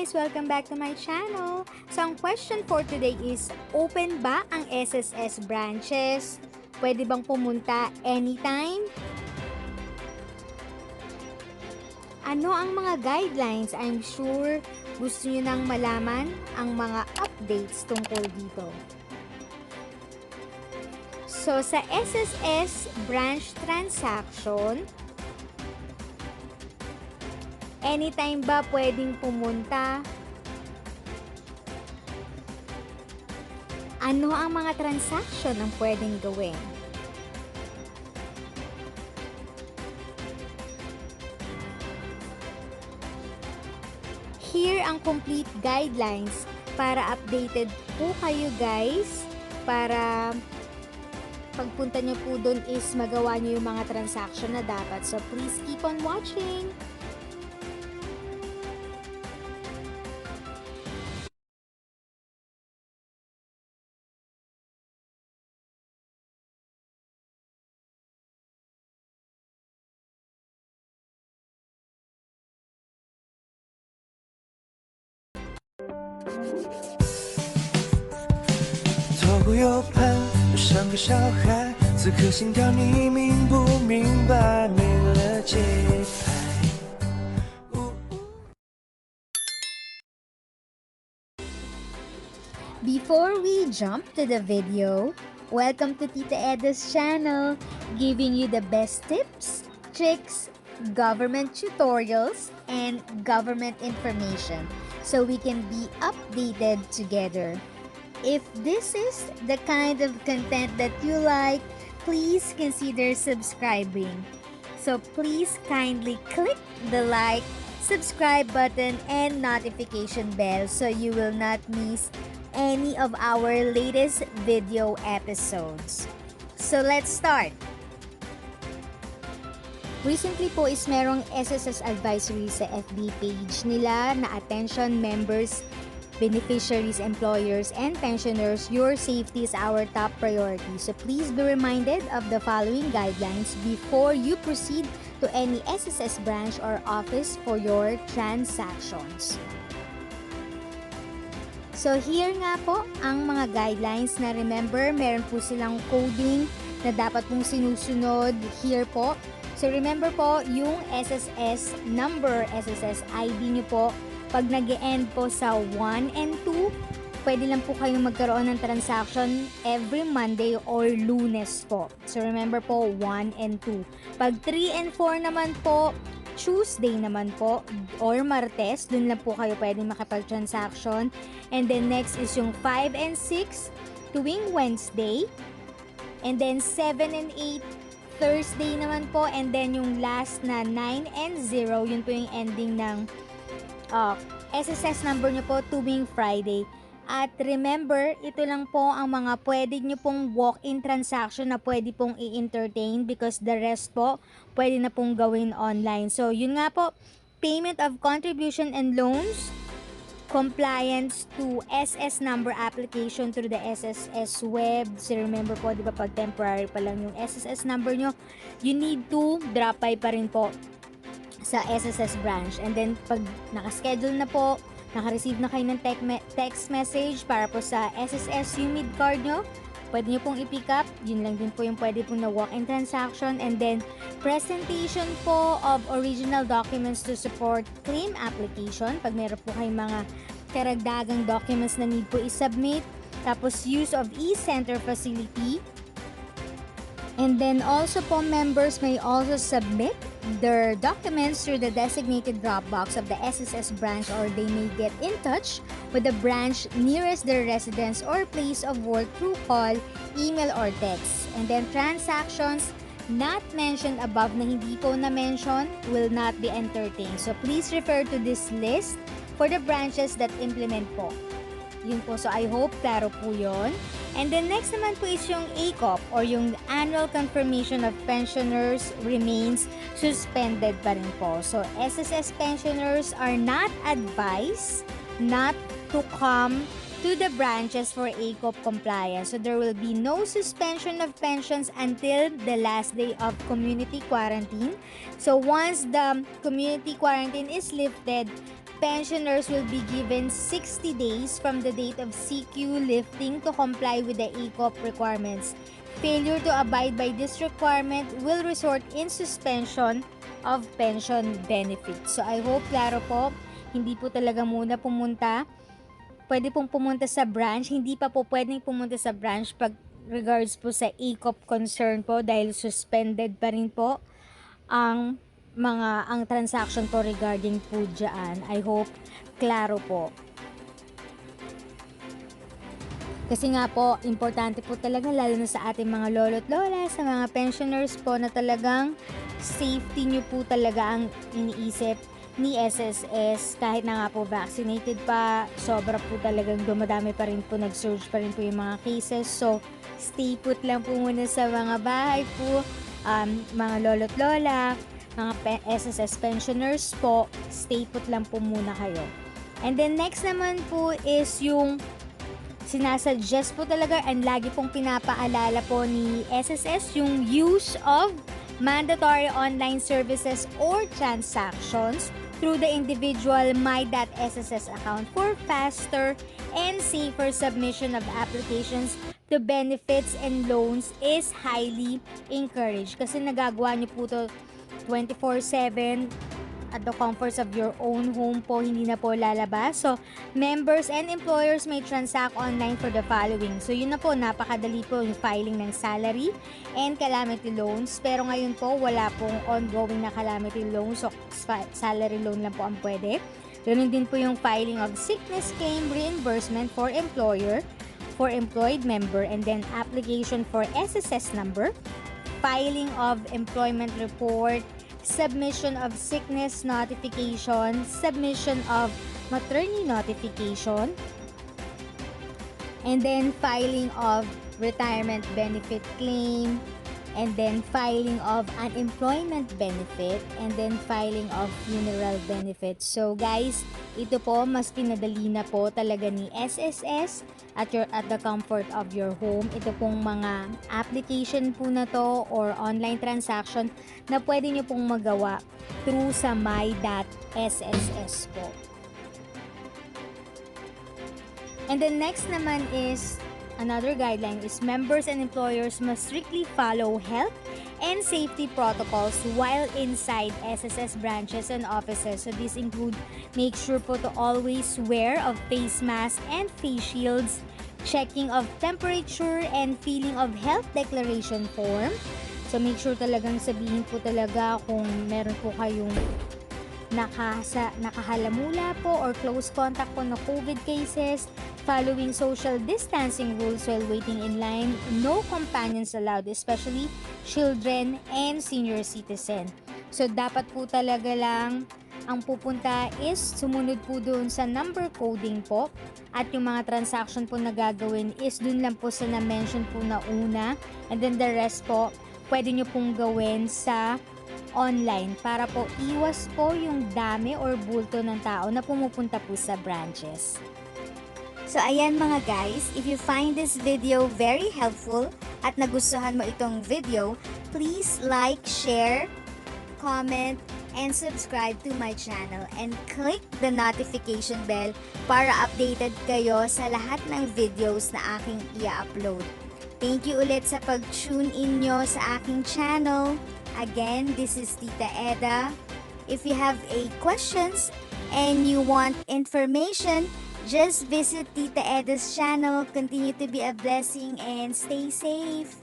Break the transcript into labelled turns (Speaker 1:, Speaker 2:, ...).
Speaker 1: guys! Welcome back to my channel. So ang question for today is, open ba ang SSS branches? Pwede bang pumunta anytime? Ano ang mga guidelines? I'm sure gusto nyo nang malaman ang mga updates tungkol dito. So sa SSS branch transaction, anytime ba pwedeng pumunta? Ano ang mga transaction ang pwedeng gawin? Here ang complete guidelines para updated po kayo guys, para pagpunta nyo po dun is magawa nyo yung mga transaction na dapat. So please keep on watching!
Speaker 2: 右盼，就像个小孩，此刻心跳你明不明白？没了节拍。
Speaker 1: Before we jump to the video, welcome to Tita Eda's channel, giving you the best tips, tricks, government tutorials, and government information so we can be updated together. If this is the kind of content that you like, please consider subscribing. So please kindly click the like, subscribe button, and notification bell so you will not miss any of our latest video episodes. So let's start. Recently po is merong SSS advisory sa FB page nila na attention members, beneficiaries, employers, and pensioners, your safety is our top priority. So please be reminded of the following guidelines before you proceed to any SSS branch or office for your transactions. So here nga po ang mga guidelines na remember, meron po silang coding na dapat pong sinusunod here po. So remember po, yung SSS number, SSS ID nyo po, pag nag-e-end po sa 1 and 2, pwede lang po kayong magkaroon ng transaction every Monday or Lunes po. So remember po, 1 and 2. Pag 3 and 4 naman po, Tuesday naman po, or Martes, dun lang po kayo pwedeng makapag-transaction. And then next is yung 5 and 6, tuwing Wednesday. And then 7 and 8, Thursday naman po. And then yung last na 9 and 0, yun po yung ending ng SSS number nyo po tuwing Friday. At remember, ito lang po ang mga pwede nyo pong walk-in transaction na pwede pong i-entertain because the rest po pwede na pong gawin online. So yun nga po, payment of contribution and loans, compliance to SS number application through the SSS web. So remember po, di ba pag temporary pa lang yung SSS number nyo, you need to drop by pa rin po sa SSS branch. And then pag nakaschedule na po, naka-receive na kayo ng text message para po sa SSS UMID card nyo, pwede nyo pong i-pick up. Yun lang din po yung pwede pong na walk-in transaction. And then presentation po of original documents to support claim application pag meron po kayong mga karagdagang documents na need po i-submit. Tapos use of e-center facility. And then also po, members may also submit their documents through the designated drop box of the SSS branch, or they may get in touch with the branch nearest their residence or place of work through call, email, or text. And then transactions not mentioned above na hindi po na-mention will not be entertained. So please refer to this list for the branches that implement po. Yun po. So I hope klaro po yun. And then next naman po is yung ACOP, or yung Annual Confirmation of Pensioners remains suspended pa rin po. So SSS pensioners are not advised not to come to the branches for ACOP compliance. So there will be no suspension of pensions until the last day of community quarantine. So once the community quarantine is lifted, pensioners will be given 60 days from the date of CQ lifting to comply with the ACOP requirements. Failure to abide by this requirement will result in suspension of pension benefits. So I hope klaro po, hindi po talaga muna pumunta. Pwede pong pumunta sa branch, hindi pa po pwedeng pumunta sa branch pag regards po sa ACOP concern po dahil suspended pa rin po ang transaction po regarding po dyan. I hope klaro po. Kasi nga po, importante po talaga lalo na sa ating mga lolo't lola, sa mga pensioners po na talagang safety nyo po talaga ang iniisip ni SSS. Kahit na nga po vaccinated pa, sobra po talagang dumadami pa rin po, nag-surge pa rin po yung mga cases. So, stay put lang po muna sa mga bahay po, mga lolo't lola, mga SSS pensioners po, stay put lang po muna kayo. And then next naman po is yung sinasuggest po talaga and lagi pong pinapaalala po ni SSS yung use of mandatory online services or transactions through the individual my.sss account for faster and safer submission of applications to benefits and loans is highly encouraged. Kasi nagagawa niyo po to 24/7 at the comforts of your own home po, hindi na po lalabas. So, members and employers may transact online for the following. So, yun na po, napakadali po yung filing ng salary and calamity loans. Pero ngayon po, wala pong ongoing na calamity loans. So, salary loan lang po ang pwede. Ganun din po yung filing of sickness claim reimbursement for employer, for employed member, and then application for SSS number, filing of employment report, submission of sickness notification, submission of maternity notification, and then filing of retirement benefit claim, and then filing of unemployment benefit, and then filing of funeral benefit. So guys, ito po mas pinadali na po talaga ni SSS at the comfort of your home. Ito pong mga application po na to or online transaction na pwede nyo pong magawa through sa my.sss po. And the next naman is another guideline is members and employers must strictly follow health and safety protocols while inside SSS branches and offices. So these include make sure po to always wear of face mask and face shields, checking of temperature and filling of health declaration form. So make sure talagang sabihin po talaga kung meron po kayong nakahalamula po or close contact po na COVID cases, following social distancing rules while waiting in line, no companions allowed, especially children and senior citizen. So dapat po talaga lang ang pupunta is sumunod po doon sa number coding po at yung mga transaction po na gagawin is dun lang po sa na-mention po na una, and then the rest po pwede nyo pong gawin sa online para po iwas po yung dami or bulto ng tao na pumupunta po sa branches.
Speaker 3: So ayan mga guys, if you find this video very helpful at nagustuhan mo itong video, please like, share, comment, and subscribe to my channel and click the notification bell para updated kayo sa lahat ng videos na aking i-upload. Thank you ulit sa pag-tune in nyo sa aking channel. Again, this is Tita Eda. If you have a questions and you want information, just visit Tita Eda's channel. Continue to be a blessing and stay safe.